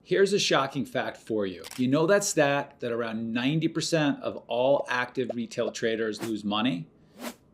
Here's a shocking fact for you. You know that stat that around 90% of all active retail traders lose money?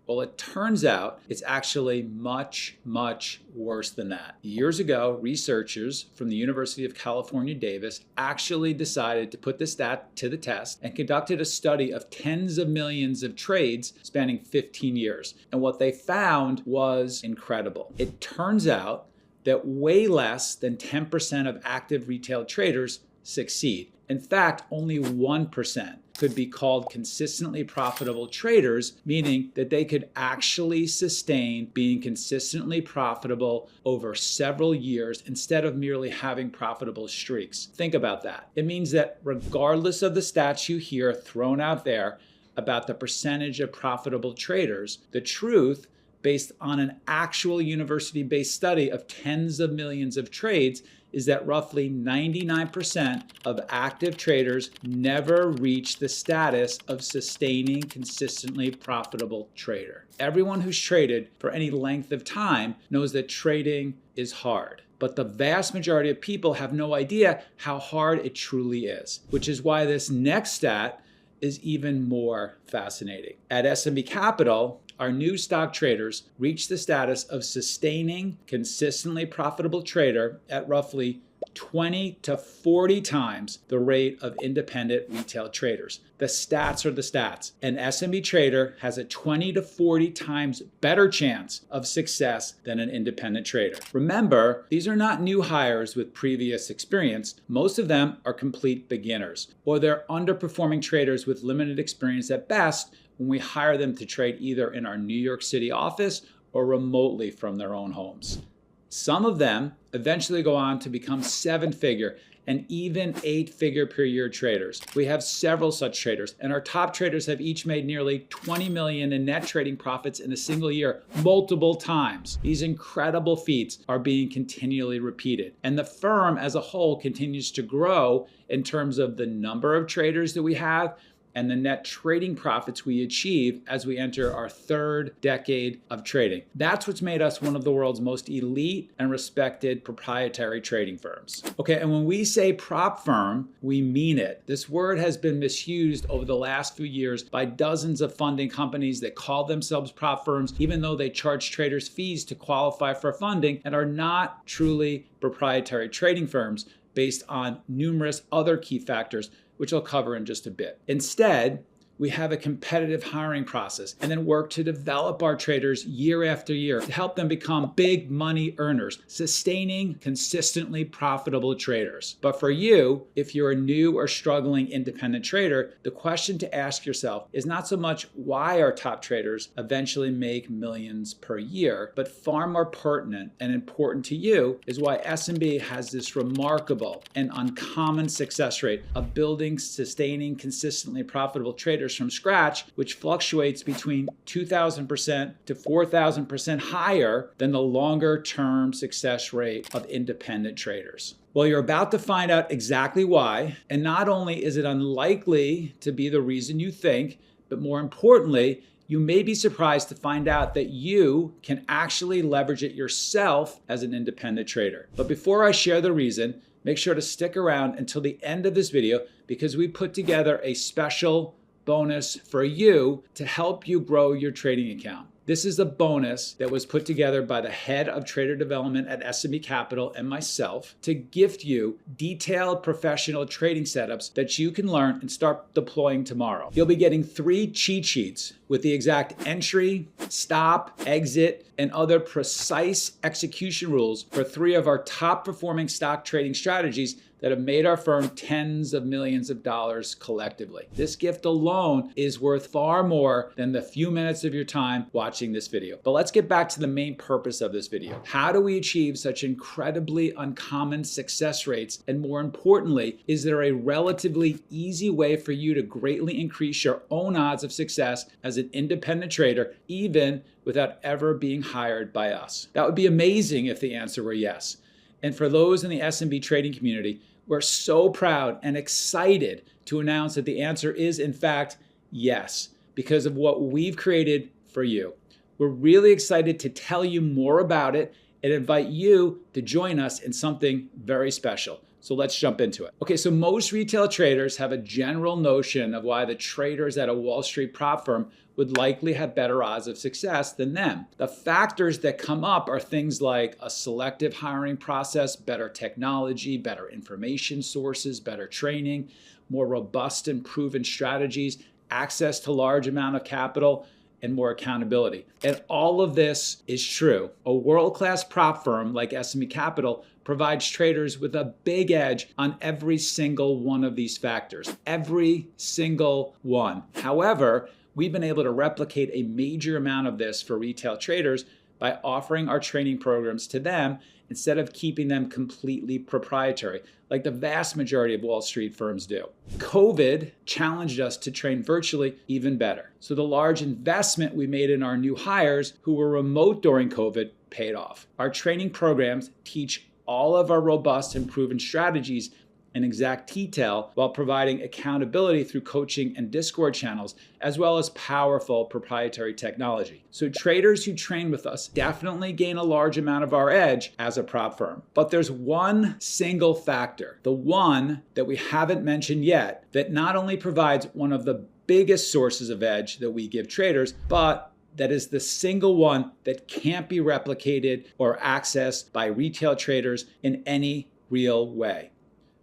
Well, it turns out it's actually much, much worse than that. Years ago, researchers from the University of California, Davis actually decided to put this stat to the test and conducted a study of tens of millions of trades spanning 15 years. And what they found was incredible. It turns out that way less than 10% of active retail traders succeed. In fact, only 1% could be called consistently profitable traders, meaning that they could actually sustain being consistently profitable over several years instead of merely having profitable streaks. Think about that. It means that regardless of the stats you hear thrown out there about the percentage of profitable traders, the truth, based on an actual university-based study of tens of millions of trades, is that roughly 99% of active traders never reach the status of sustaining consistently profitable trader. Everyone who's traded for any length of time knows that trading is hard. But the vast majority of people have no idea how hard it truly is, which is why this next stat is even more fascinating. At SMB Capital, our new stock traders reach the status of sustaining consistently profitable trader at roughly 20 to 40 times the rate of independent retail traders. The stats are the stats. An SMB trader has a 20 to 40 times better chance of success than an independent trader. Remember, these are not new hires with previous experience. Most of them are complete beginners, or they're underperforming traders with limited experience at best when we hire them to trade either in our New York City office or remotely from their own homes. Some of them eventually go on to become 7-figure and even 8-figure per year traders. We have several such traders, and our top traders have each made nearly 20 million in net trading profits in a single year, multiple times. These incredible feats are being continually repeated, and the firm as a whole continues to grow in terms of the number of traders that we have and the net trading profits we achieve as we enter our 3rd decade of trading. That's what's made us one of the world's most elite and respected proprietary trading firms. Okay, and when we say prop firm, we mean it. This word has been misused over the last few years by dozens of funding companies that call themselves prop firms, even though they charge traders fees to qualify for funding and are not truly proprietary trading firms based on numerous other key factors, which I'll cover in just a bit. Instead, we have a competitive hiring process and then work to develop our traders year after year to help them become big money earners, sustaining consistently profitable traders. But for you, if you're a new or struggling independent trader, the question to ask yourself is not so much why our top traders eventually make millions per year, but far more pertinent and important to you is why SMB has this remarkable and uncommon success rate of building, sustaining consistently profitable traders from scratch, which fluctuates between 2,000% to 4,000% higher than the longer term success rate of independent traders. Well, you're about to find out exactly why, and not only is it unlikely to be the reason you think, but more importantly, you may be surprised to find out that you can actually leverage it yourself as an independent trader. But before I share the reason, make sure to stick around until the end of this video because we put together a special bonus for you to help you grow your trading account. This is a bonus that was put together by the head of trader development at SMB Capital and myself to gift you detailed professional trading setups that you can learn and start deploying tomorrow. You'll be getting 3 cheat sheets with the exact entry, stop, exit, and other precise execution rules for 3 of our top performing stock trading strategies that have made our firm tens of millions of dollars collectively. This gift alone is worth far more than the few minutes of your time watching this video. But let's get back to the main purpose of this video. How do we achieve such incredibly uncommon success rates? And more importantly, is there a relatively easy way for you to greatly increase your own odds of success as an independent trader, even without ever being hired by us? That would be amazing if the answer were yes. And for those in the SMB trading community, we're so proud and excited to announce that the answer is, in fact, yes, because of what we've created for you. We're really excited to tell you more about it and invite you to join us in something very special. So let's jump into it. Okay, so most retail traders have a general notion of why the traders at a Wall Street prop firm would likely have better odds of success than them. The factors that come up are things like a selective hiring process, better technology, better information sources, better training, more robust and proven strategies, access to large amount of capital, and more accountability. And all of this is true. A world-class prop firm like SMB Capital provides traders with a big edge on every single one of these factors. Every single one. However, we've been able to replicate a major amount of this for retail traders by offering our training programs to them instead of keeping them completely proprietary, like the vast majority of Wall Street firms do. COVID challenged us to train virtually even better. So the large investment we made in our new hires who were remote during COVID paid off. Our training programs teach all of our robust and proven strategies in exact detail while providing accountability through coaching and Discord channels, as well as powerful proprietary technology. So traders who train with us definitely gain a large amount of our edge as a prop firm. But there's one single factor, the one that we haven't mentioned yet, that not only provides one of the biggest sources of edge that we give traders, but that is the single one that can't be replicated or accessed by retail traders in any real way.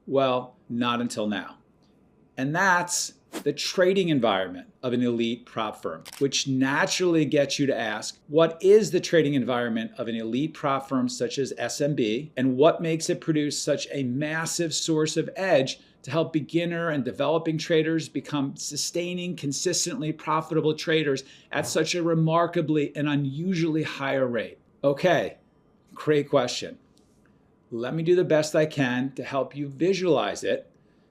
Well, not until now. And that's the trading environment of an elite prop firm, which naturally gets you to ask, what is the trading environment of an elite prop firm such as SMB, and what makes it produce such a massive source of edge to help beginner and developing traders become sustaining, consistently profitable traders at such a remarkably and unusually higher rate? Okay, great question. Let me do the best I can to help you visualize it,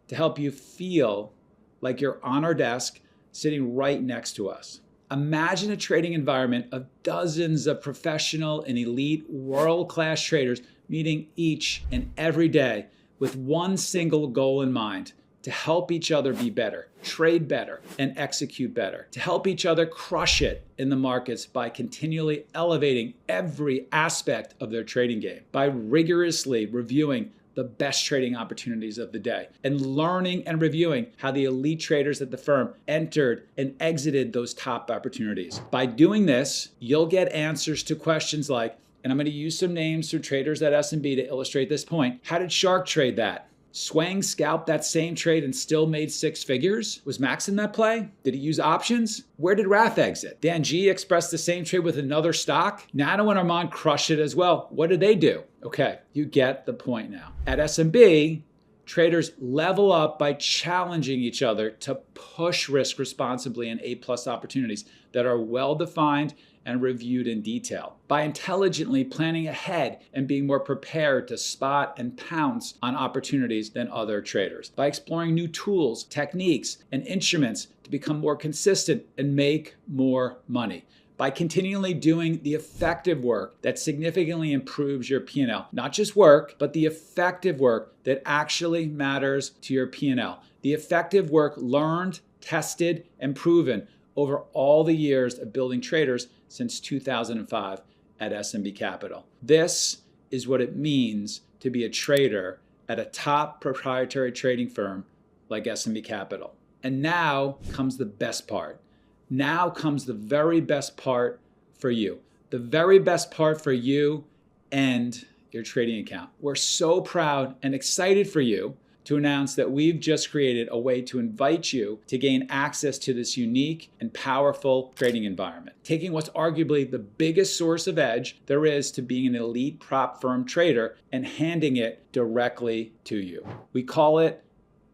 to help you feel like you're on our desk sitting right next to us. Imagine a trading environment of dozens of professional and elite world-class traders meeting each and every day with one single goal in mind: to help each other be better, trade better, and execute better, to help each other crush it in the markets by continually elevating every aspect of their trading game, by rigorously reviewing the best trading opportunities of the day, and learning and reviewing how the elite traders at the firm entered and exited those top opportunities. By doing this, you'll get answers to questions like, and I'm going to use some names for traders at SMB to illustrate this point: how did Shark trade that? Swang scalped that same trade and still made six figures? Was Max in that play? Did he use options? Where did Raph exit? Dan G expressed the same trade with another stock. Nano and Armand crushed it as well. What did they do? Okay, you get the point now. At SMB, traders level up by challenging each other to push risk responsibly in A+ opportunities that are well-defined and reviewed in detail, by intelligently planning ahead and being more prepared to spot and pounce on opportunities than other traders, by exploring new tools, techniques, and instruments to become more consistent and make more money, by continually doing the effective work that significantly improves your P&L. Not just work, but the effective work that actually matters to your P&L. The effective work learned, tested, and proven over all the years of building traders since 2005 at SMB Capital. This is what it means to be a trader at a top proprietary trading firm like SMB Capital. And now comes the best part. Now comes the very best part for you. The very best part for you and your trading account. We're so proud and excited for you to announce that we've just created a way to invite you to gain access to this unique and powerful trading environment, taking what's arguably the biggest source of edge there is to being an elite prop firm trader and handing it directly to you. We call it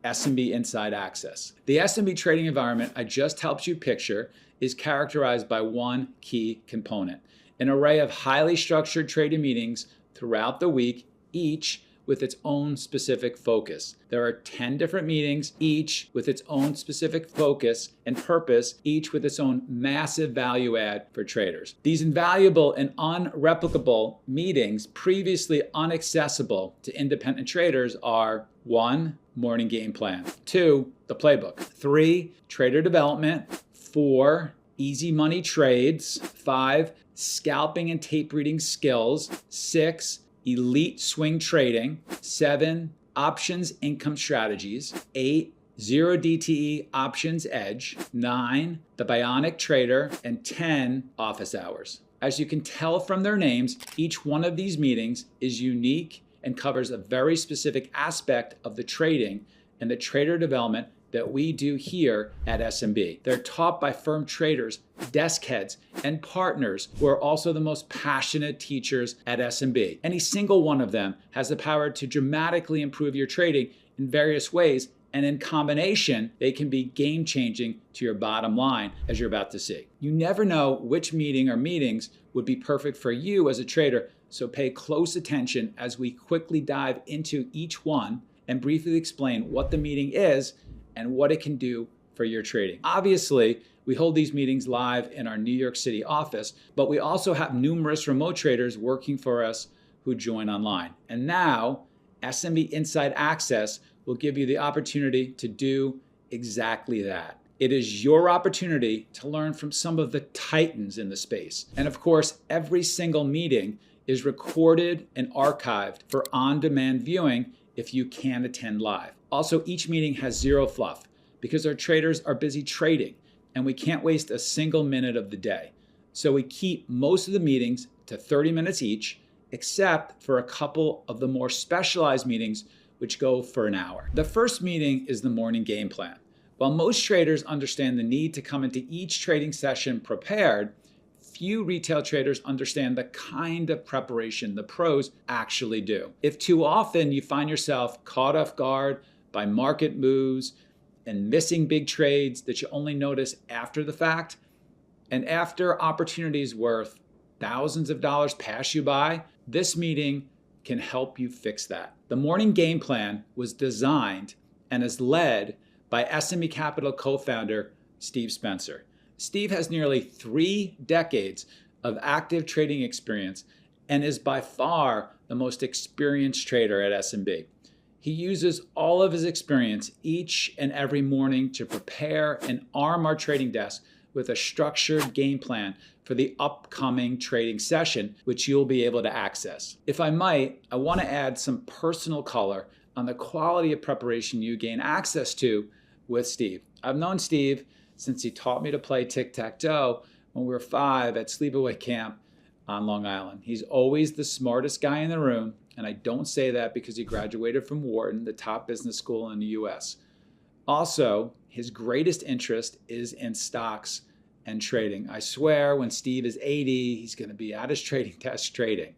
SMB Inside Access. The SMB trading environment I just helped you picture is characterized by one key component: an array of highly structured trading meetings throughout the week, each with its own specific focus. There are 10 different meetings, each with its own specific focus and purpose, each with its own massive value add for traders. These invaluable and unreplicable meetings, previously inaccessible to independent traders, are: 1, morning game plan; 2, the playbook; 3, trader development; 4, easy money trades; 5, scalping and tape reading skills; 6, elite swing trading; 7, options income strategies. 8, zero DTE options edge. 9, the bionic trader. And 10, office hours. As you can tell from their names, each one of these meetings is unique and covers a very specific aspect of the trading and the trader development that we do here at SMB. They're taught by firm traders, desk heads, and partners who are also the most passionate teachers at SMB. Any single one of them has the power to dramatically improve your trading in various ways, and in combination, they can be game-changing to your bottom line, as you're about to see. You never know which meeting or meetings would be perfect for you as a trader, so pay close attention as we quickly dive into each one and briefly explain what the meeting is and what it can do for your trading. Obviously, we hold these meetings live in our New York City office, but we also have numerous remote traders working for us who join online. And now, SMB Inside Access will give you the opportunity to do exactly that. It is your opportunity to learn from some of the titans in the space. And of course, every single meeting is recorded and archived for on-demand viewing if you can attend live. Also, each meeting has zero fluff because our traders are busy trading and we can't waste a single minute of the day. So we keep most of the meetings to 30 minutes each, except for a couple of the more specialized meetings which go for an hour. The first meeting is the morning game plan. While most traders understand the need to come into each trading session prepared, few retail traders understand the kind of preparation the pros actually do. If too often you find yourself caught off guard by market moves and missing big trades that you only notice after the fact, and after opportunities worth thousands of dollars pass you by, this meeting can help you fix that. The morning game plan was designed and is led by SME Capital co-founder Steve Spencer. Steve has nearly 3 decades of active trading experience and is by far the most experienced trader at SMB. He uses all of his experience each and every morning to prepare and arm our trading desk with a structured game plan for the upcoming trading session, which you'll be able to access. If I might, I want to add some personal color on the quality of preparation you gain access to with Steve. I've known Steve since he taught me to play tic-tac-toe when we were 5 at sleepaway camp on Long Island. He's always the smartest guy in the room, and I don't say that because he graduated from Wharton, the top business school in the US. Also, his greatest interest is in stocks and trading. I swear when Steve is 80, he's going to be at his trading desk trading.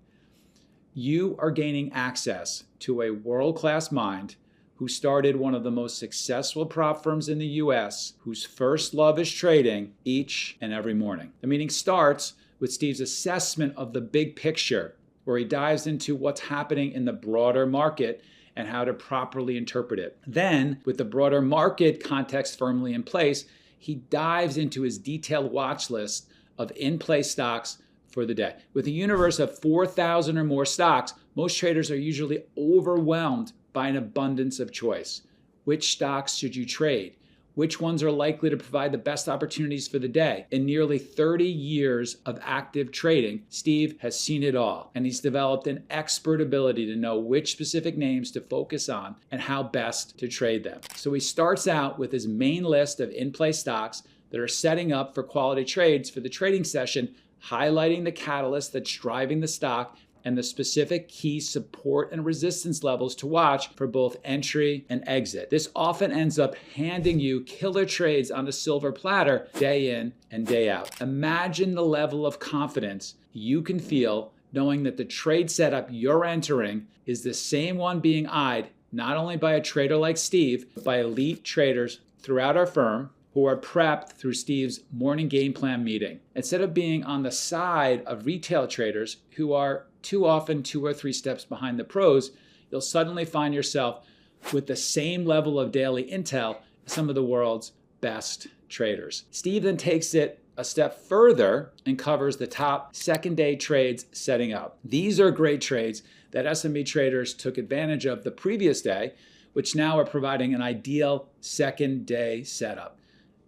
You are gaining access to a world-class mind who started one of the most successful prop firms in the US, whose first love is trading each and every morning. The meeting starts with Steve's assessment of the big picture, where he dives into what's happening in the broader market and how to properly interpret it. Then, with the broader market context firmly in place, he dives into his detailed watch list of in-play stocks for the day. With a universe of 4,000 or more stocks, most traders are usually overwhelmed by an abundance of choice. Which stocks should you trade? Which ones are likely to provide the best opportunities for the day? In nearly 30 years of active trading, Steve has seen it all, and he's developed an expert ability to know which specific names to focus on and how best to trade them. So he starts out with his main list of in-play stocks that are setting up for quality trades for the trading session, highlighting the catalyst that's driving the stock and the specific key support and resistance levels to watch for both entry and exit. This often ends up handing you killer trades on a silver platter day in and day out. Imagine the level of confidence you can feel knowing that the trade setup you're entering is the same one being eyed not only by a trader like Steve, but by elite traders throughout our firm who are prepped through Steve's morning game plan meeting. Instead of being on the side of retail traders who are too often 2 or 3 steps behind the pros, you'll suddenly find yourself with the same level of daily intel as some of the world's best traders. Steve then takes it a step further and covers the top second day trades setting up. These are great trades that SMB traders took advantage of the previous day, which now are providing an ideal second day setup.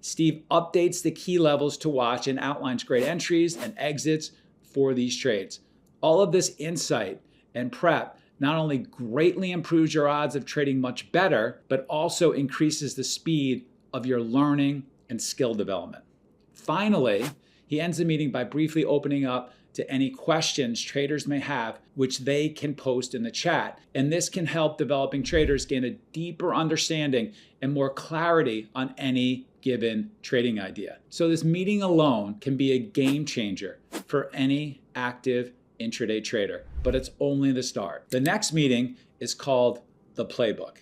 Steve updates the key levels to watch and outlines great entries and exits for these trades. All of this insight and prep not only greatly improves your odds of trading much better, but also increases the speed of your learning and skill development. Finally, he ends the meeting by briefly opening up to any questions traders may have, which they can post in the chat. And this can help developing traders gain a deeper understanding and more clarity on any given trading idea. So this meeting alone can be a game changer for any active intraday trader, but it's only the start. The next meeting is called the Playbook.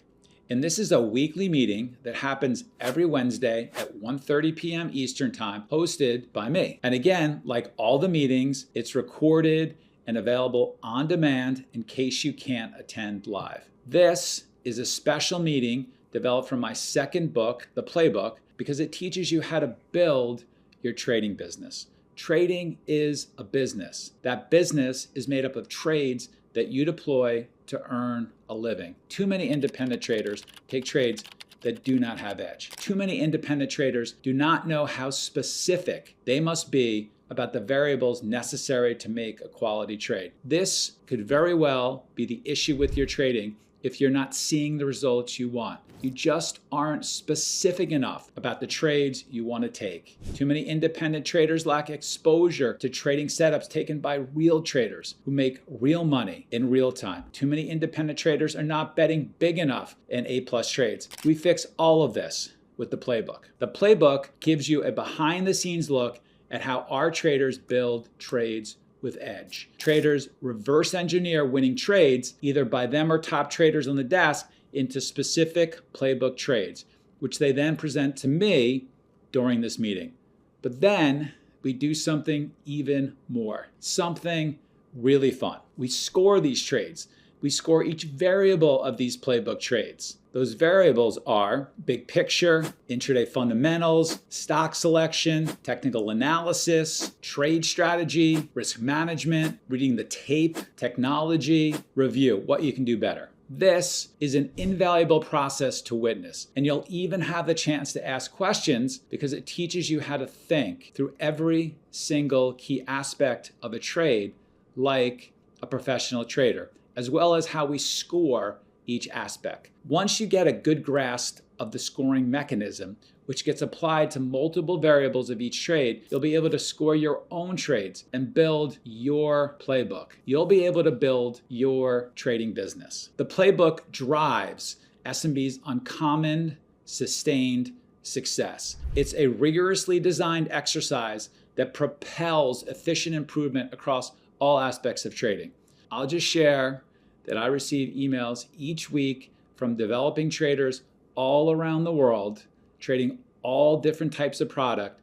And this is a weekly meeting that happens every Wednesday at 1:30 p.m. Eastern Time, hosted by me. And again, like all the meetings, it's recorded and available on demand in case you can't attend live. This is a special meeting developed from my second book, The Playbook, because it teaches you how to build your trading business. Trading is a business. That business is made up of trades that you deploy to earn a living. Too many independent traders take trades that do not have edge. Too many independent traders do not know how specific they must be about the variables necessary to make a quality trade. This could very well be the issue with your trading if you're not seeing the results you want. You just aren't specific enough about the trades you want to take. Too many independent traders lack exposure to trading setups taken by real traders who make real money in real time. Too many independent traders are not betting big enough in A-plus trades. We fix all of this with the Playbook. The Playbook gives you a behind-the-scenes look at how our traders build trades with edge. Traders reverse engineer winning trades, either by them or top traders on the desk, into specific playbook trades, which they then present to me during this meeting. But then we do something even more, something really fun. We score these trades. We score each variable of these playbook trades. Those variables are big picture, intraday fundamentals, stock selection, technical analysis, trade strategy, risk management, reading the tape, technology, review, what you can do better. This is an invaluable process to witness, and you'll even have the chance to ask questions because it teaches you how to think through every single key aspect of a trade like a professional trader, as well as how we score each aspect. Once you get a good grasp of the scoring mechanism, which gets applied to multiple variables of each trade, you'll be able to score your own trades and build your playbook. You'll be able to build your trading business. The Playbook drives SMB's uncommon, sustained success. It's a rigorously designed exercise that propels efficient improvement across all aspects of trading. I'll just share that I receive emails each week from developing traders all around the world, trading all different types of product,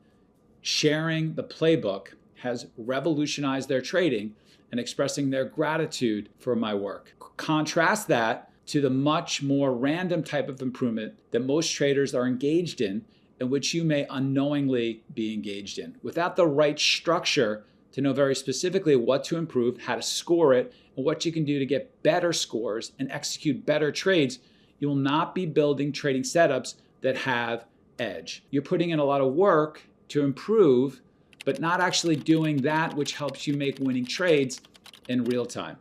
sharing the Playbook has revolutionized their trading and expressing their gratitude for my work. Contrast that to the much more random type of improvement that most traders are engaged in which you may unknowingly be engaged in. Without the right structure to know very specifically what to improve, how to score it, and what you can do to get better scores and execute better trades, you will not be building trading setups that have edge. You're putting in a lot of work to improve, but not actually doing that which helps you make winning trades in real time.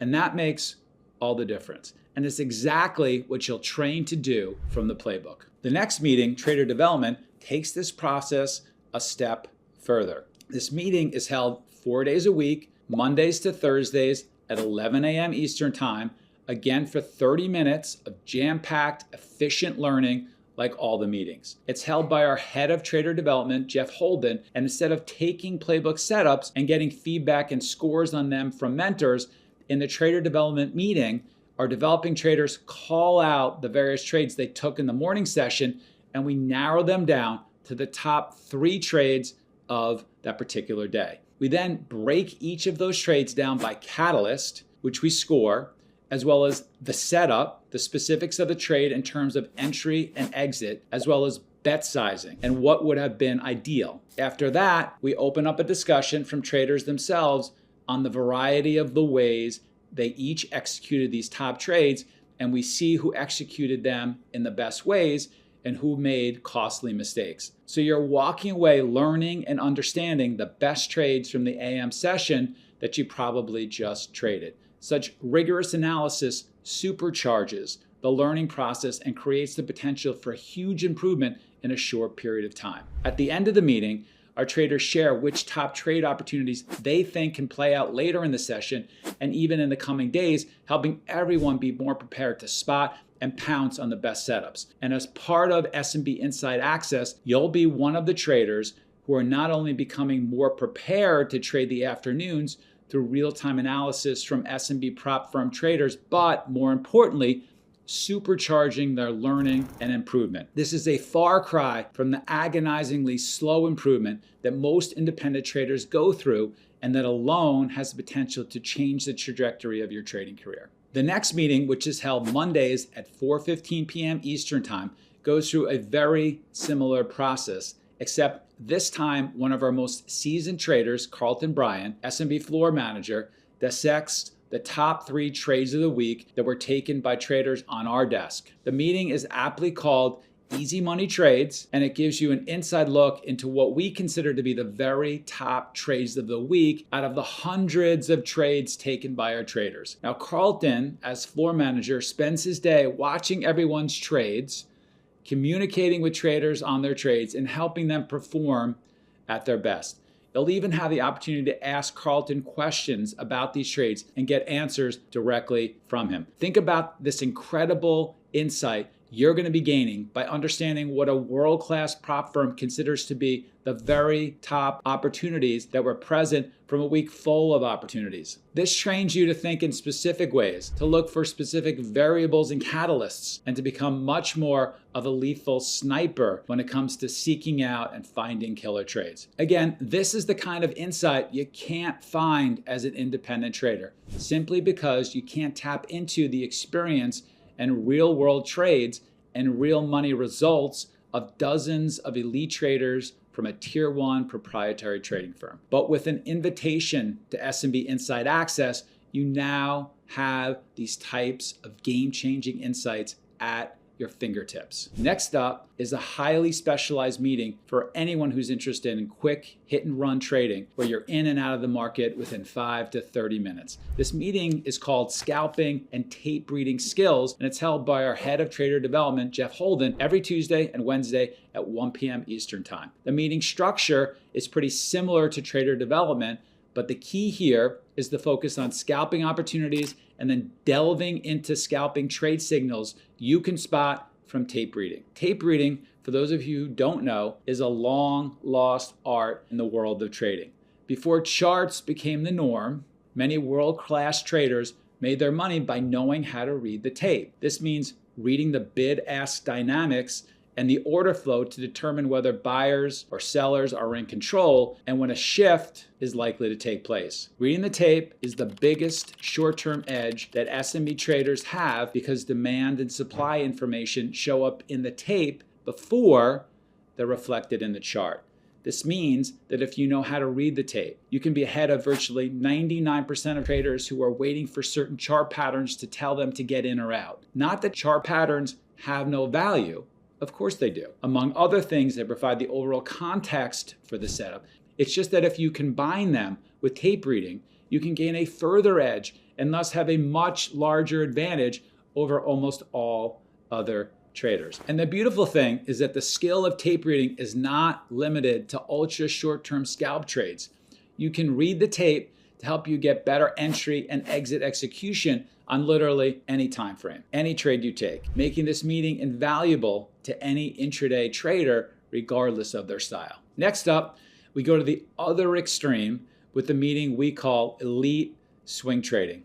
And that makes all the difference. And it's exactly what you'll train to do from the Playbook. The next meeting, Trader Development, takes this process a step further. This meeting is held 4 days a week, Mondays to Thursdays at 11 a.m. Eastern Time, again for 30 minutes of jam-packed, efficient learning like all the meetings. It's held by our head of trader development, Jeff Holden, and instead of taking playbook setups and getting feedback and scores on them from mentors, in the trader development meeting, our developing traders call out the various trades they took in the morning session, and we narrow them down to the top 3 trades of that particular day. We then break each of those trades down by catalyst, which we score, as well as the setup, the specifics of the trade in terms of entry and exit, as well as bet sizing and what would have been ideal. After that, we open up a discussion from traders themselves on the variety of the ways they each executed these top trades, and we see who executed them in the best ways and who made costly mistakes. So you're walking away learning and understanding the best trades from the AM session that you probably just traded. Such rigorous analysis supercharges the learning process and creates the potential for huge improvement in a short period of time. At the end of the meeting, our traders share which top trade opportunities they think can play out later in the session and even in the coming days, helping everyone be more prepared to spot and pounce on the best setups. And as part of SMB Inside Access, you'll be one of the traders who are not only becoming more prepared to trade the afternoons through real-time analysis from SMB prop firm traders, but more importantly, supercharging their learning and improvement. This is a far cry from the agonizingly slow improvement that most independent traders go through, and that alone has the potential to change the trajectory of your trading career. The next meeting, which is held Mondays at 4:15 p.m. Eastern Time, goes through a very similar process, except this time one of our most seasoned traders, Carlton Bryan, SMB floor manager, dissects the top 3 trades of the week that were taken by traders on our desk. The meeting is aptly called Easy Money Trades, and it gives you an inside look into what we consider to be the very top trades of the week out of the hundreds of trades taken by our traders. Now, Carlton, as floor manager, spends his day watching everyone's trades, communicating with traders on their trades, and helping them perform at their best. You'll even have the opportunity to ask Carlton questions about these trades and get answers directly from him. Think about this incredible insight you're going to be gaining by understanding what a world-class prop firm considers to be the very top opportunities that were present from a week full of opportunities. This trains you to think in specific ways, to look for specific variables and catalysts, and to become much more of a lethal sniper when it comes to seeking out and finding killer trades. Again, this is the kind of insight you can't find as an independent trader, simply because you can't tap into the experience and real-world trades and real money results of dozens of elite traders from a tier 1 proprietary trading firm. But with an invitation to SMB Inside Access, you now have these types of game-changing insights at your fingertips. Next up is a highly specialized meeting for anyone who's interested in quick hit and run trading, where you're in and out of the market within 5 to 30 minutes. This meeting is called Scalping and Tape Reading Skills, and it's held by our head of trader development, Jeff Holden, every Tuesday and Wednesday at 1 p.m. Eastern Time. The meeting structure is pretty similar to trader development, but the key here is the focus on scalping opportunities and then delving into scalping trade signals you can spot from tape reading. Tape reading, for those of you who don't know, is a long lost art in the world of trading. Before charts became the norm, many world-class traders made their money by knowing how to read the tape. This means reading the bid-ask dynamics and the order flow to determine whether buyers or sellers are in control and when a shift is likely to take place. Reading the tape is the biggest short-term edge that SMB traders have, because demand and supply information show up in the tape before they're reflected in the chart. This means that if you know how to read the tape, you can be ahead of virtually 99% of traders who are waiting for certain chart patterns to tell them to get in or out. Not that chart patterns have no value. Of course they do. Among other things, they provide the overall context for the setup. It's just that if you combine them with tape reading, you can gain a further edge and thus have a much larger advantage over almost all other traders. And the beautiful thing is that the skill of tape reading is not limited to ultra short-term scalp trades. You can read the tape to help you get better entry and exit execution on literally any time frame, any trade you take, making this meeting invaluable to any intraday trader regardless of their style. Next up, we go to the other extreme with the meeting we call Elite Swing Trading.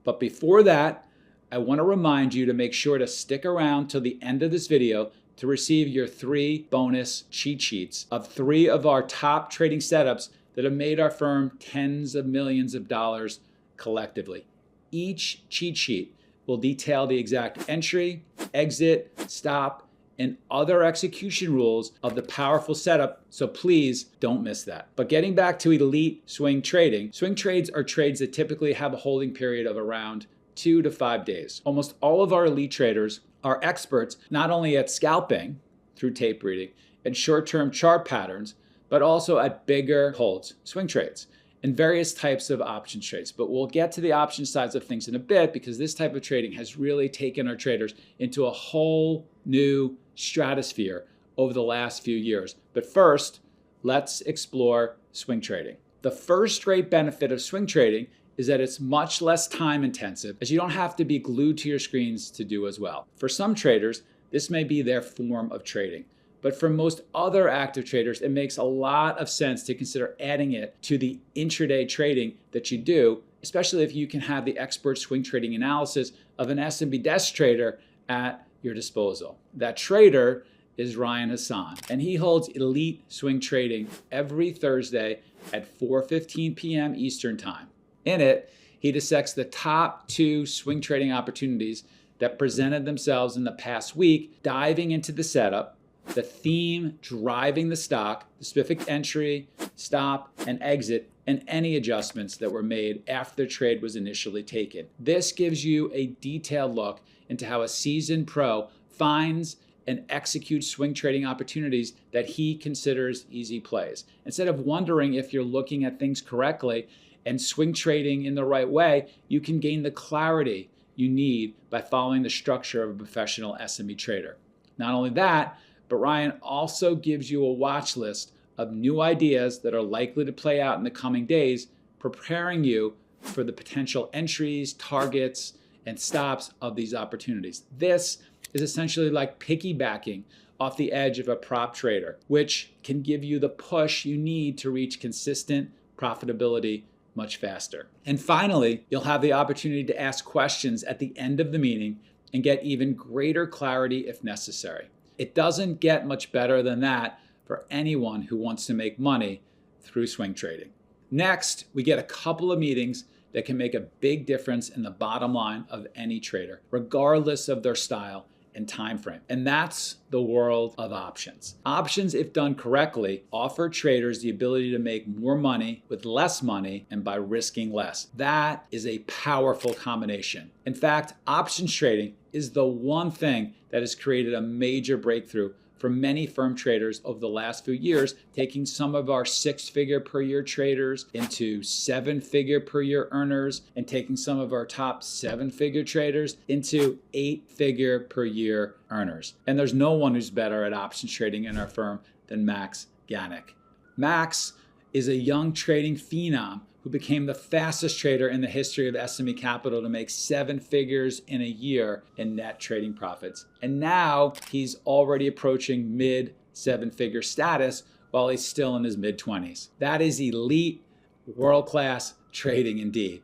But before that, I want to remind you to make sure to stick around till the end of this video to receive your 3 bonus cheat sheets of 3 of our top trading setups that have made our firm tens of millions of dollars collectively. Each cheat sheet will detail the exact entry, exit, stop, and other execution rules of the powerful setup, so please don't miss that. But getting back to elite swing trading, swing trades are trades that typically have a holding period of around 2 to 5 days. Almost all of our elite traders are experts not only at scalping through tape reading and short-term chart patterns, but also at bigger holds, swing trades. and various types of option trades. But we'll get to the option sides of things in a bit because this type of trading has really taken our traders into a whole new stratosphere over the last few years. But first, let's explore swing trading. The first great benefit of swing trading is that it's much less time intensive, as you don't have to be glued to your screens to do as well. For some traders, this may be their form of trading. But for most other active traders, it makes a lot of sense to consider adding it to the intraday trading that you do, especially if you can have the expert swing trading analysis of an SMB desk trader at your disposal. That trader is Ryan Hassan, and he holds elite swing trading every Thursday at 4:15 p.m. Eastern Time. In it, he dissects the top 2 swing trading opportunities that presented themselves in the past week, diving into the setup, the theme driving the stock, the specific entry, stop, and exit, and any adjustments that were made after the trade was initially taken. This gives you a detailed look into how a seasoned pro finds and executes swing trading opportunities that he considers easy plays. Instead of wondering if you're looking at things correctly and swing trading in the right way, you can gain the clarity you need by following the structure of a professional SMB trader. Not only that, but Ryan also gives you a watch list of new ideas that are likely to play out in the coming days, preparing you for the potential entries, targets, and stops of these opportunities. This is essentially like piggybacking off the edge of a prop trader, which can give you the push you need to reach consistent profitability much faster. And finally, you'll have the opportunity to ask questions at the end of the meeting and get even greater clarity if necessary. It doesn't get much better than that for anyone who wants to make money through swing trading. Next, we get a couple of meetings that can make a big difference in the bottom line of any trader, regardless of their style and time frame. And that's the world of options. Options, if done correctly, offer traders the ability to make more money with less money and by risking less. That is a powerful combination. In fact, options trading is the one thing that has created a major breakthrough for many firm traders over the last few years, taking some of our 6-figure per year traders into 7-figure per year earners and taking some of our top 7-figure traders into 8-figure per year earners. And there's no one who's better at options trading in our firm than Max Ganek. Max is a young trading phenom who became the fastest trader in the history of SME Capital to make 7 figures in a year in net trading profits. And now he's already approaching mid 7-figure status while he's still in his mid-20s. That is elite, world-class trading indeed.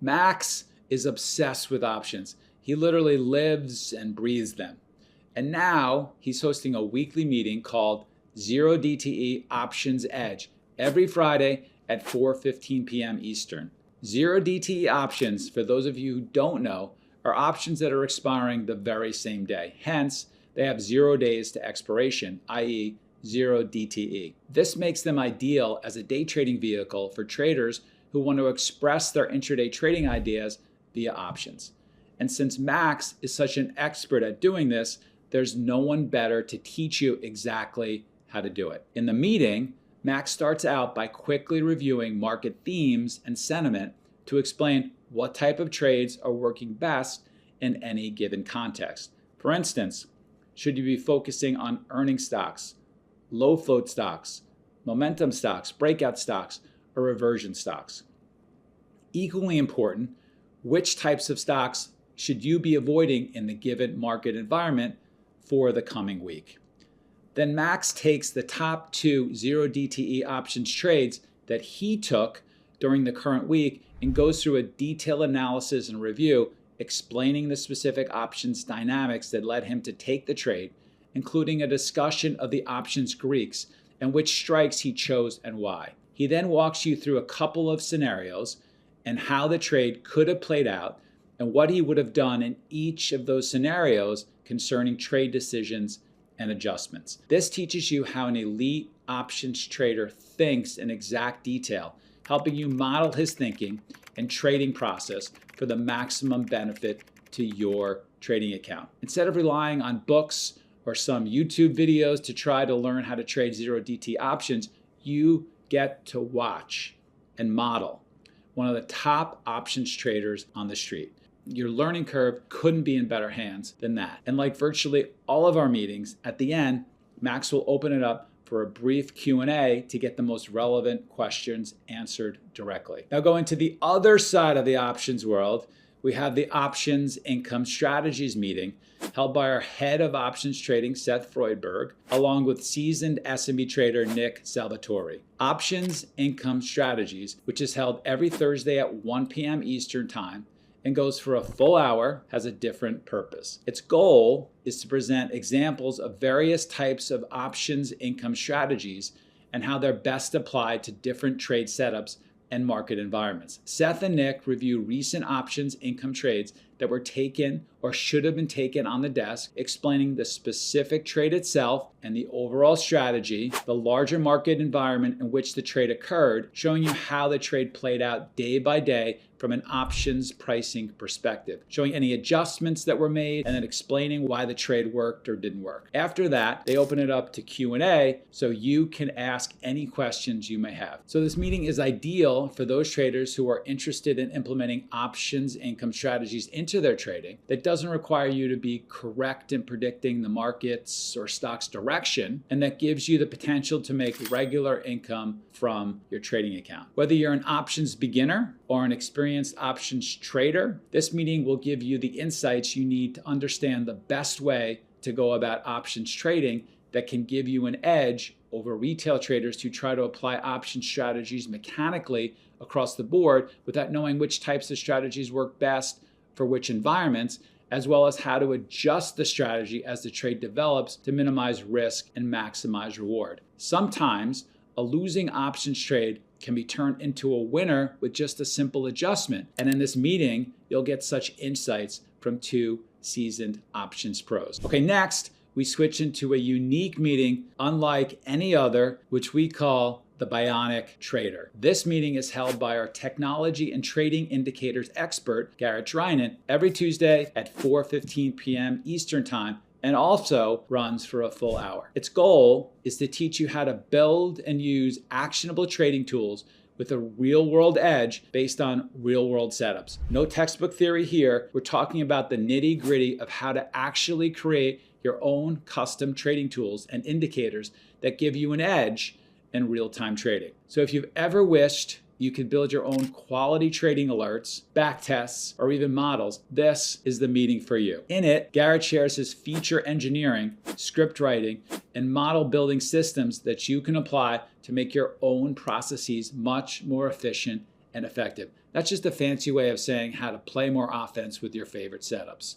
Max is obsessed with options. He literally lives and breathes them. And now he's hosting a weekly meeting called 0 DTE Options Edge every Friday at 4:15 p.m. Eastern. 0 DTE options, for those of you who don't know, are options that are expiring the very same day. Hence, they have 0 days to expiration, i.e. 0 DTE. This makes them ideal as a day trading vehicle for traders who want to express their intraday trading ideas via options. And since Max is such an expert at doing this, there's no one better to teach you exactly how to do it. In the meeting, Max starts out by quickly reviewing market themes and sentiment to explain what type of trades are working best in any given context. For instance, should you be focusing on earning stocks, low float stocks, momentum stocks, breakout stocks, or reversion stocks? Equally important, which types of stocks should you be avoiding in the given market environment for the coming week? Then Max takes the top 2 0 DTE options trades that he took during the current week and goes through a detailed analysis and review explaining the specific options dynamics that led him to take the trade, including a discussion of the options Greeks and which strikes he chose and why. He then walks you through a couple of scenarios and how the trade could have played out and what he would have done in each of those scenarios concerning trade decisions and adjustments. This teaches you how an elite options trader thinks in exact detail, helping you model his thinking and trading process for the maximum benefit to your trading account. Instead of relying on books or some YouTube videos to try to learn how to trade 0 DT options, you get to watch and model, one of the top options traders on the street. Your learning curve couldn't be in better hands than that. And like virtually all of our meetings, at the end, Max will open it up for a brief Q&A to get the most relevant questions answered directly. Now going to the other side of the options world, we have the Options Income Strategies meeting held by our head of options trading, Seth Freudberg, along with seasoned SMB trader, Nick Salvatore. Options Income Strategies, which is held every Thursday at 1 p.m. Eastern Time and goes for a full hour, has a different purpose. Its goal is to present examples of various types of options income strategies and how they're best applied to different trade setups and market environments. Seth and Nick review recent options income trades that were taken or should have been taken on the desk, explaining the specific trade itself and the overall strategy, the larger market environment in which the trade occurred, showing you how the trade played out day by day from an options pricing perspective, showing any adjustments that were made and then explaining why the trade worked or didn't work. After that, they open it up to Q&A so you can ask any questions you may have. So this meeting is ideal for those traders who are interested in implementing options income strategies into their trading that doesn't require you to be correct in predicting the markets or stocks direction, and that gives you the potential to make regular income from your trading account. Whether you're an options beginner or an experienced options trader, this meeting will give you the insights you need to understand the best way to go about options trading that can give you an edge over retail traders who try to apply option strategies mechanically across the board without knowing which types of strategies work best for which environments, as well as how to adjust the strategy as the trade develops to minimize risk and maximize reward. Sometimes a losing options trade can be turned into a winner with just a simple adjustment. And in this meeting, you'll get such insights from two seasoned options pros. Okay, next, we switch into a unique meeting unlike any other, which we call the Bionic Trader. This meeting is held by our technology and trading indicators expert, Garrett Drynant, every Tuesday at 4:15 p.m. Eastern Time, and also runs for a full hour. Its goal is to teach you how to build and use actionable trading tools with a real-world edge based on real-world setups. No textbook theory here. We're talking about the nitty-gritty of how to actually create your own custom trading tools and indicators that give you an edge in real-time trading. So if you've ever wished you could build your own quality trading alerts, back tests, or even models, this is the meeting for you. In it, Garrett shares his feature engineering, script writing, and model building systems that you can apply to make your own processes much more efficient and effective. That's just a fancy way of saying how to play more offense with your favorite setups.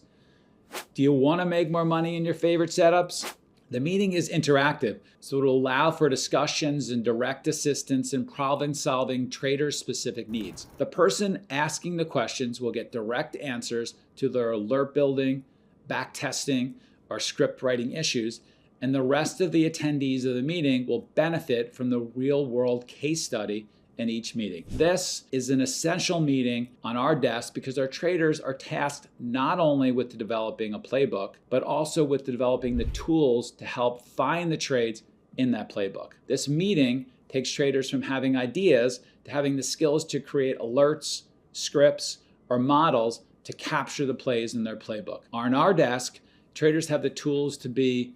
Do you want to make more money in your favorite setups? The meeting is interactive, so it will allow for discussions and direct assistance in problem-solving trader-specific needs. The person asking the questions will get direct answers to their alert building, back testing, or script writing issues, and the rest of the attendees of the meeting will benefit from the real-world case study in each meeting. This is an essential meeting on our desk because our traders are tasked not only with developing a playbook, but also with developing the tools to help find the trades in that playbook. This meeting takes traders from having ideas to having the skills to create alerts, scripts, or models to capture the plays in their playbook. On our desk, traders have the tools to be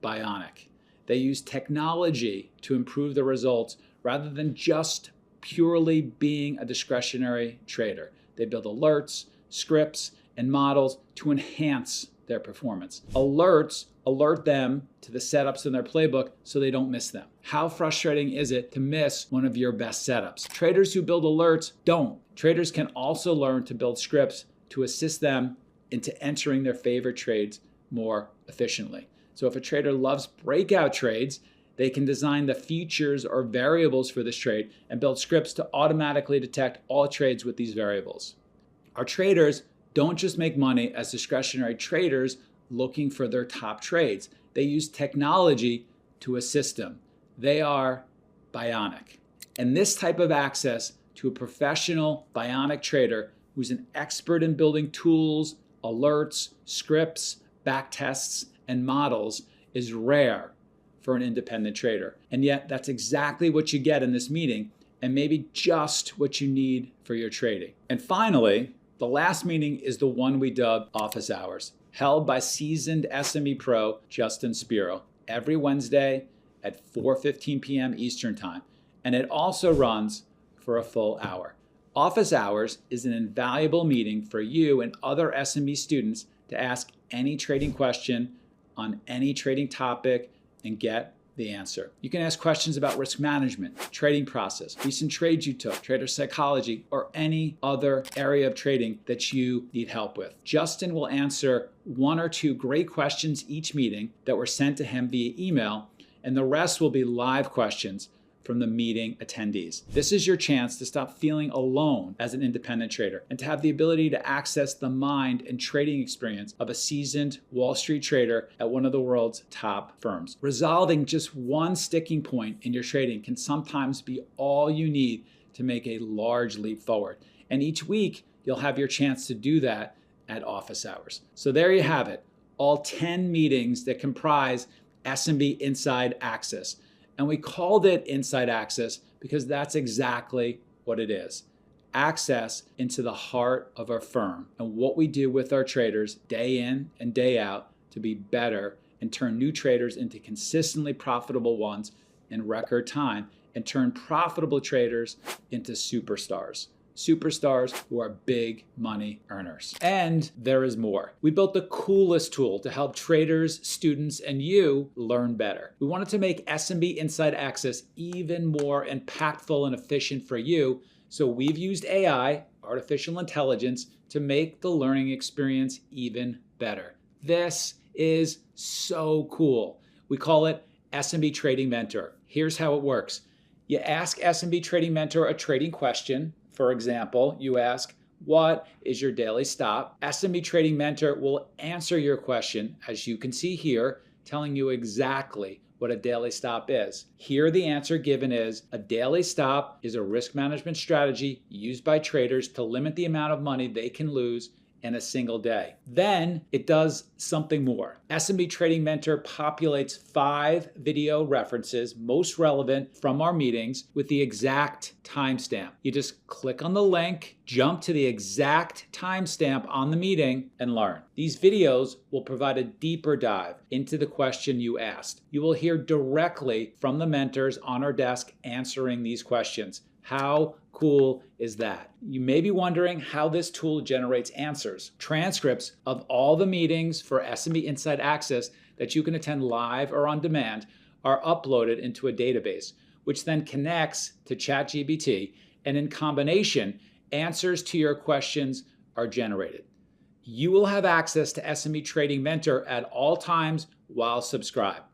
bionic. They use technology to improve the results rather than just purely being a discretionary trader. They build alerts, scripts, and models to enhance their performance. Alerts alert them to the setups in their playbook so they don't miss them. How frustrating is it to miss one of your best setups? Traders who build alerts don't. Traders can also learn to build scripts to assist them into entering their favorite trades more efficiently. So if a trader loves breakout trades, they can design the features or variables for this trade and build scripts to automatically detect all trades with these variables. Our traders don't just make money as discretionary traders looking for their top trades. They use technology to assist them. They are bionic. And this type of access to a professional bionic trader who's an expert in building tools, alerts, scripts, back tests, and models is rare for an independent trader. And yet that's exactly what you get in this meeting and maybe just what you need for your trading. And finally, the last meeting is the one we dubbed Office Hours, held by seasoned SME pro Justin Spiro every Wednesday at 4:15 p.m. Eastern Time. And it also runs for a full hour. Office Hours is an invaluable meeting for you and other SME students to ask any trading question on any trading topic and get the answer. You can ask questions about risk management, trading process, recent trades you took, trader psychology, or any other area of trading that you need help with. Justin will answer 1 or 2 great questions each meeting that were sent to him via email, and the rest will be live questions from the meeting attendees. This is your chance to stop feeling alone as an independent trader and to have the ability to access the mind and trading experience of a seasoned Wall Street trader at one of the world's top firms. Resolving just one sticking point in your trading can sometimes be all you need to make a large leap forward. And each week, you'll have your chance to do that at Office Hours. So there you have it, all 10 meetings that comprise SMB Inside Access. And we called it Inside Access because that's exactly what it is. Access into the heart of our firm and what we do with our traders day in and day out to be better and turn new traders into consistently profitable ones in record time and turn profitable traders into superstars. Superstars who are big money earners. And there is more. We built the coolest tool to help traders, students, and you learn better. We wanted to make SMB Inside Access even more impactful and efficient for you, so we've used AI, artificial intelligence, to make the learning experience even better. This is so cool. We call it SMB Trading Mentor. Here's how it works. You ask SMB Trading Mentor a trading question. For example, you ask, what is your daily stop? SMB Trading Mentor will answer your question, as you can see here, telling you exactly what a daily stop is. Here, the answer given is, a daily stop is a risk management strategy used by traders to limit the amount of money they can lose in a single day. Then it does something more. SMB Trading Mentor populates 5 video references most relevant from our meetings with the exact timestamp. You just click on the link, jump to the exact timestamp on the meeting, and learn. These videos will provide a deeper dive into the question you asked. You will hear directly from the mentors on our desk answering these questions. How cool is that? You may be wondering how this tool generates answers. Transcripts of all the meetings for SMB Inside Access that you can attend live or on demand are uploaded into a database, which then connects to ChatGPT, and in combination, answers to your questions are generated. You will have access to SMB Trading Mentor at all times while subscribed.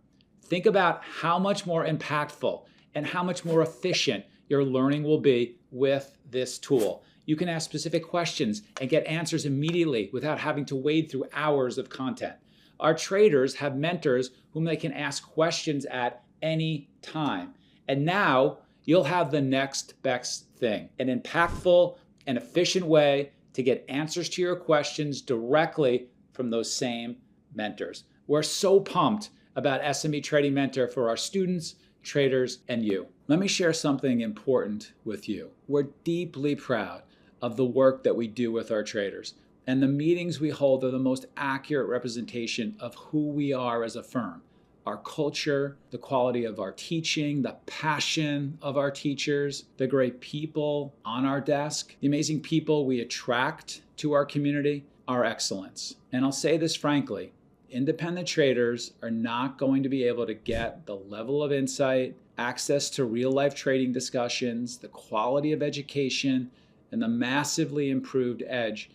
Think about how much more impactful and how much more efficient your learning will be with this tool. You can ask specific questions and get answers immediately without having to wade through hours of content. Our traders have mentors whom they can ask questions at any time. And now you'll have the next best thing, an impactful and efficient way to get answers to your questions directly from those same mentors. We're so pumped about SMB Trading Mentor for our students, traders, and you. Let me share something important with you. We're deeply proud of the work that we do with our traders, and the meetings we hold are the most accurate representation of who we are as a firm. Our culture, the quality of our teaching, the passion of our teachers, the great people on our desk, the amazing people we attract to our community, our excellence. And I'll say this frankly, independent traders are not going to be able to get the level of insight, access to real-life trading discussions, the quality of education, and the massively improved edge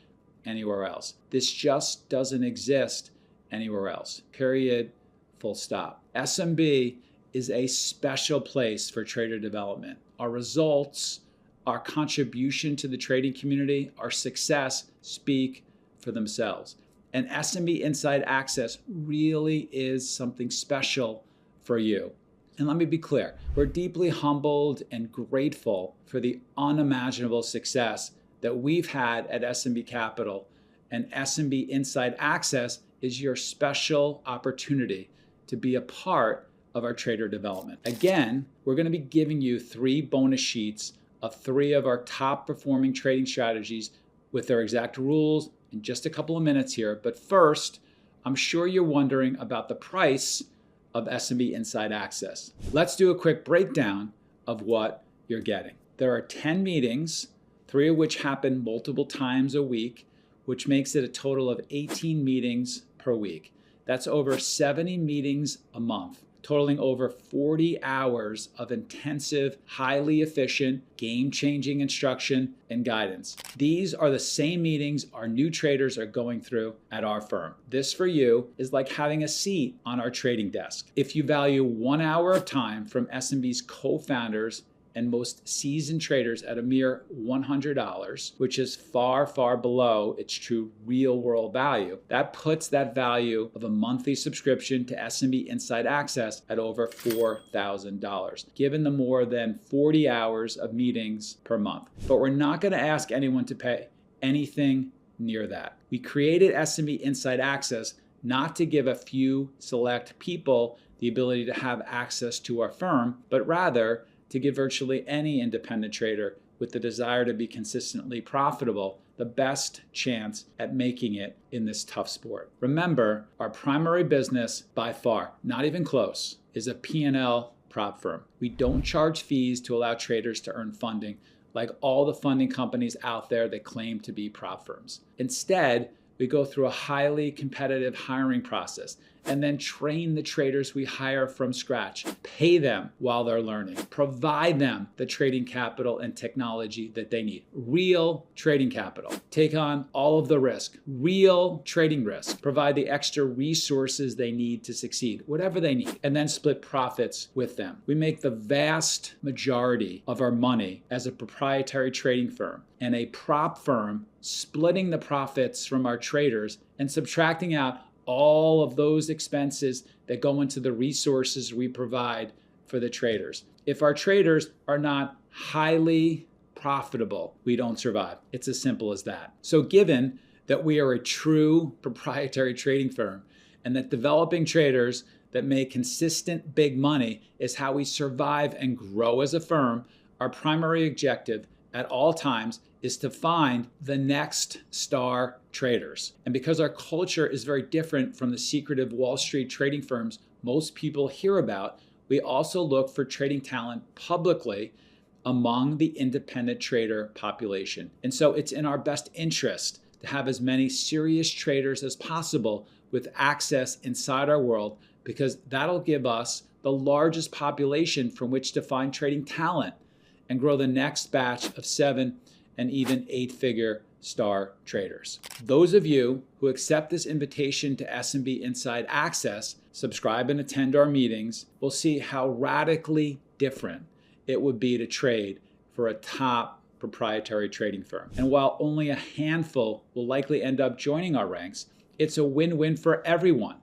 anywhere else. This just doesn't exist anywhere else. Period. Full stop. SMB is a special place for trader development. Our results, our contribution to the trading community, our success speak for themselves. And SMB Inside Access really is something special for you. And let me be clear, we're deeply humbled and grateful for the unimaginable success that we've had at SMB Capital, and SMB Inside Access is your special opportunity to be a part of our trader development. Again, we're going to be giving you 3 bonus sheets of 3 of our top performing trading strategies with their exact rules in just a couple of minutes here. But first, I'm sure you're wondering about the price of SMB Inside Access. Let's do a quick breakdown of what you're getting. There are 10 meetings, 3 of which happen multiple times a week, which makes it a total of 18 meetings per week. That's over 70 meetings a month, totaling over 40 hours of intensive, highly efficient, game-changing instruction and guidance. These are the same meetings our new traders are going through at our firm. This for you is like having a seat on our trading desk. If you value 1 hour of time from SMB's co-founders and most seasoned traders at a mere $100, which is far, far below its true real-world value, that puts that value of a monthly subscription to SMB Inside Access at over $4,000, given the more than 40 hours of meetings per month. But we're not going to ask anyone to pay anything near that. We created SMB Inside Access not to give a few select people the ability to have access to our firm, but rather to give virtually any independent trader with the desire to be consistently profitable the best chance at making it in this tough sport. Remember, our primary business, by far, not even close, is a P&L prop firm. We don't charge fees to allow traders to earn funding like all the funding companies out there that claim to be prop firms. Instead, we go through a highly competitive hiring process and then train the traders we hire from scratch, pay them while they're learning, provide them the trading capital and technology that they need. Real trading capital. Take on all of the risk, real trading risk. Provide the extra resources they need to succeed, whatever they need, and then split profits with them. We make the vast majority of our money as a proprietary trading firm and a prop firm, splitting the profits from our traders and subtracting out all of those expenses that go into the resources we provide for the traders. If our traders are not highly profitable, we don't survive. It's as simple as that. So given that we are a true proprietary trading firm and that developing traders that make consistent big money is how we survive and grow as a firm, our primary objective at all times is to find the next star traders. And because our culture is very different from the secretive Wall Street trading firms most people hear about, we also look for trading talent publicly among the independent trader population. And so it's in our best interest to have as many serious traders as possible with access inside our world, because that'll give us the largest population from which to find trading talent and grow the next batch of 7- and even 8-figure star traders. Those of you who accept this invitation to SMB Inside Access, subscribe and attend our meetings, will see how radically different it would be to trade for a top proprietary trading firm. And while only a handful will likely end up joining our ranks, it's a win-win for everyone,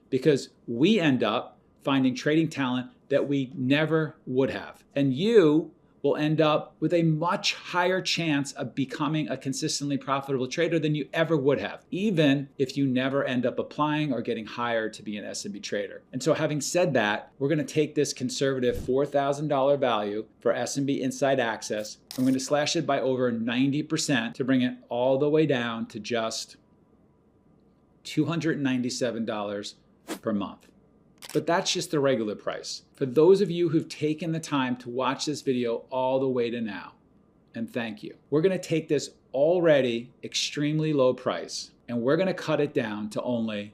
because we end up finding trading talent that we never would have. And you will end up with a much higher chance of becoming a consistently profitable trader than you ever would have, even if you never end up applying or getting hired to be an SMB trader. And so having said that, we're gonna take this conservative $4,000 value for SMB Inside Access. I'm gonna slash it by over 90% to bring it all the way down to just $297 per month. But that's just the regular price. For those of you who've taken the time to watch this video all the way to now, and thank you, we're gonna take this already extremely low price and we're gonna cut it down to only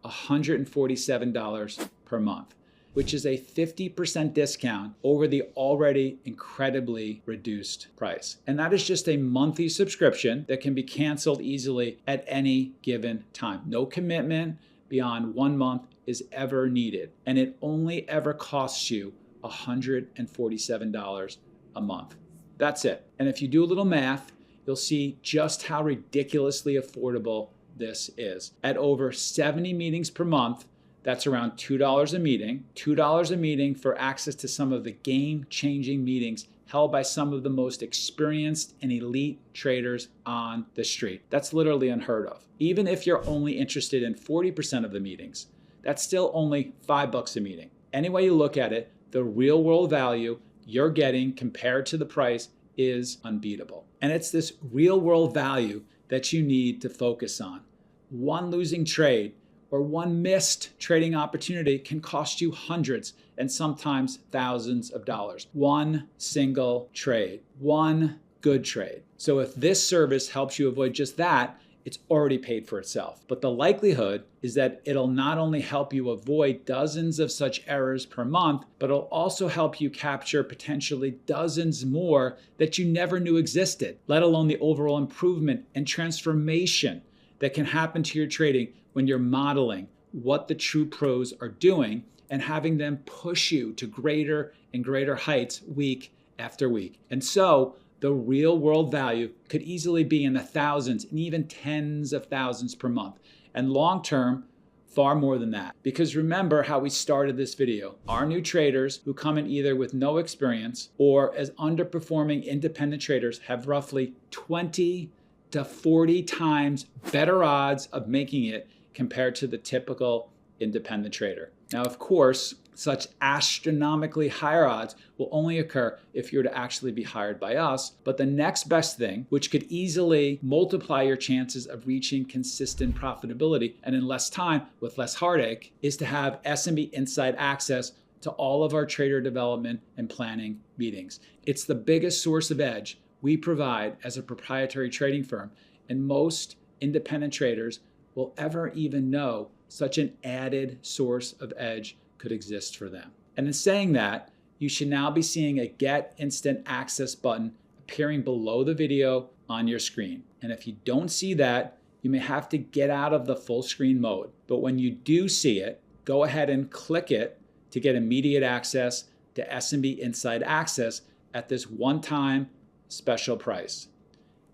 $147 per month, which is a 50% discount over the already incredibly reduced price. And that is just a monthly subscription that can be canceled easily at any given time. No commitment beyond 1 month is ever needed. And it only ever costs you $147 a month. That's it. And if you do a little math, you'll see just how ridiculously affordable this is. At over 70 meetings per month, that's around $2 a meeting. $2 a meeting for access to some of the game-changing meetings held by some of the most experienced and elite traders on the street. That's literally unheard of. Even if you're only interested in 40% of the meetings, that's still only $5 a meeting. Any way you look at it, the real world value you're getting compared to the price is unbeatable. And it's this real world value that you need to focus on. One losing trade or one missed trading opportunity can cost you hundreds and sometimes thousands of dollars. One single trade, one good trade. So if this service helps you avoid just that, it's already paid for itself. But the likelihood is that it'll not only help you avoid dozens of such errors per month, but it'll also help you capture potentially dozens more that you never knew existed, let alone the overall improvement and transformation that can happen to your trading when you're modeling what the true pros are doing and having them push you to greater and greater heights week after week. And so the real world value could easily be in the thousands and even tens of thousands per month. And long term, far more than that. Because remember how we started this video. Our new traders who come in either with no experience or as underperforming independent traders have roughly 20 to 40 times better odds of making it compared to the typical independent trader. Now, of course, such astronomically higher odds will only occur if you're to actually be hired by us. But the next best thing, which could easily multiply your chances of reaching consistent profitability and in less time with less heartache, is to have SMB Inside Access to all of our trader development and planning meetings. It's the biggest source of edge we provide as a proprietary trading firm, and most independent traders will ever even know such an added source of edge could exist for them. And in saying that, you should now be seeing a Get Instant Access button appearing below the video on your screen. And if you don't see that, you may have to get out of the full screen mode. But when you do see it, go ahead and click it to get immediate access to SMB Inside Access at this one-time special price.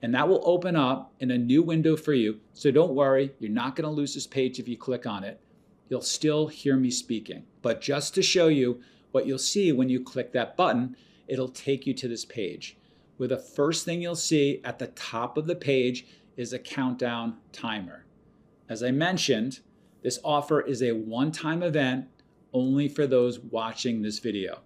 And that will open up in a new window for you. So don't worry, you're not going to lose this page if you click on it. You'll still hear me speaking. But just to show you what you'll see when you click that button, it'll take you to this page, where the first thing you'll see at the top of the page is a countdown timer. As I mentioned, this offer is a one-time event only for those watching this video.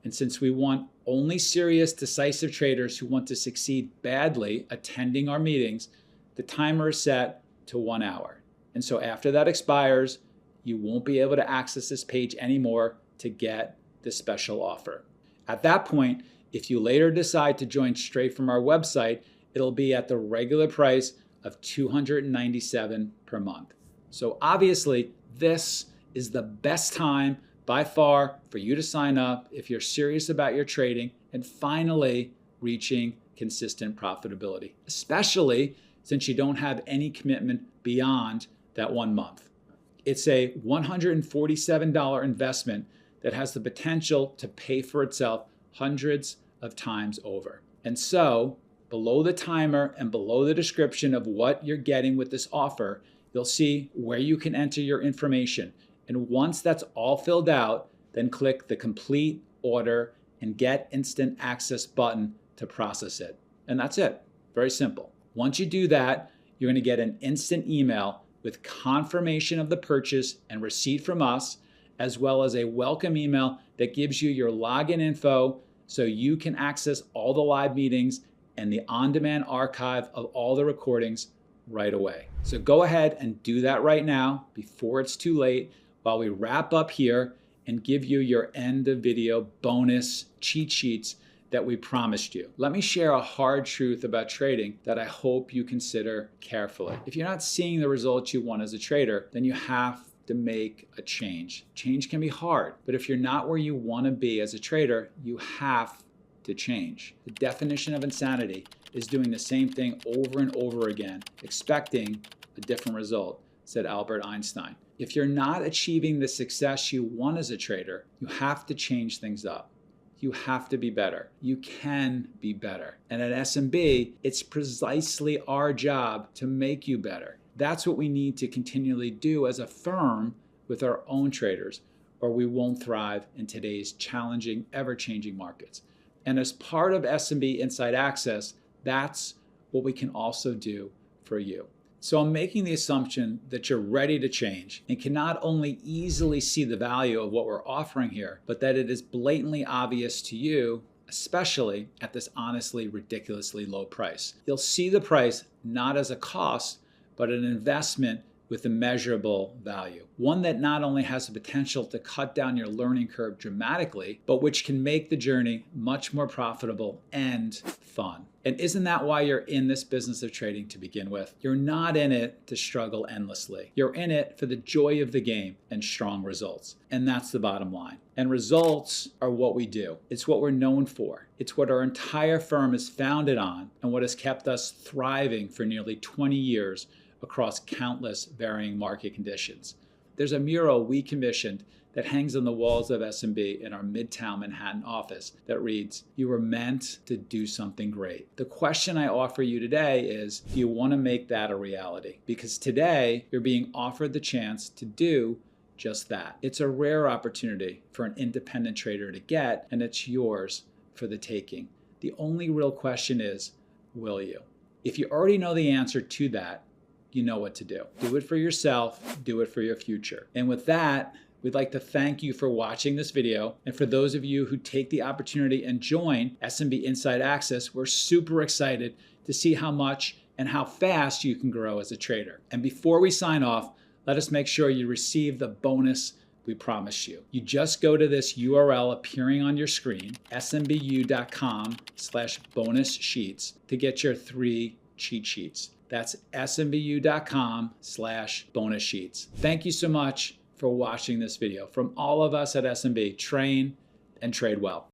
And since we want only serious, decisive traders who want to succeed badly attending our meetings, the timer is set to 1 hour. And so after that expires, you won't be able to access this page anymore to get this special offer. At that point, if you later decide to join straight from our website, it'll be at the regular price of $297 per month. So obviously, this is the best time by far for you to sign up if you're serious about your trading and finally reaching consistent profitability, especially since you don't have any commitment beyond that 1 month. It's a $147 investment that has the potential to pay for itself hundreds of times over. And so, below the timer and below the description of what you're getting with this offer, you'll see where you can enter your information. And once that's all filled out, then click the Complete Order and Get Instant Access button to process it. And that's it. Very simple. Once you do that, you're going to get an instant email with confirmation of the purchase and receipt from us, as well as a welcome email that gives you your login info so you can access all the live meetings and the on-demand archive of all the recordings right away. So go ahead and do that right now before it's too late, while we wrap up here and give you your end of video bonus cheat sheets that we promised you. Let me share a hard truth about trading that I hope you consider carefully. If you're not seeing the results you want as a trader, then you have to make a change. Change can be hard, but if you're not where you want to be as a trader, you have to change. The definition of insanity is doing the same thing over and over again, expecting a different result, said Albert Einstein. If you're not achieving the success you want as a trader, you have to change things up. You have to be better. You can be better. And at SMB, it's precisely our job to make you better. That's what we need to continually do as a firm with our own traders, or we won't thrive in today's challenging, ever-changing markets. And as part of SMB Inside Access, that's what we can also do for you. So I'm making the assumption that you're ready to change and can not only easily see the value of what we're offering here, but that it is blatantly obvious to you, especially at this honestly ridiculously low price. You'll see the price not as a cost, but an investment with immeasurable value. One that not only has the potential to cut down your learning curve dramatically, but which can make the journey much more profitable and fun. And isn't that why you're in this business of trading to begin with? You're not in it to struggle endlessly. You're in it for the joy of the game and strong results. And that's the bottom line. And results are what we do. It's what we're known for. It's what our entire firm is founded on and what has kept us thriving for nearly 20 years across countless varying market conditions. There's a mural we commissioned that hangs on the walls of SMB in our Midtown Manhattan office that reads, "You were meant to do something great." The question I offer you today is, do you want to make that a reality? Because today you're being offered the chance to do just that. It's a rare opportunity for an independent trader to get, and it's yours for the taking. The only real question is, will you? If you already know the answer to that, you know what to do. Do it for yourself, do it for your future. And with that, we'd like to thank you for watching this video. And for those of you who take the opportunity and join SMB Inside Access, we're super excited to see how much and how fast you can grow as a trader. And before we sign off, let us make sure you receive the bonus we promised you. You just go to this URL appearing on your screen, smbu.com/bonus sheets, to get your 3 cheat sheets. That's smbu.com/bonus sheets. Thank you so much for watching this video. From all of us at SMB, train and trade well.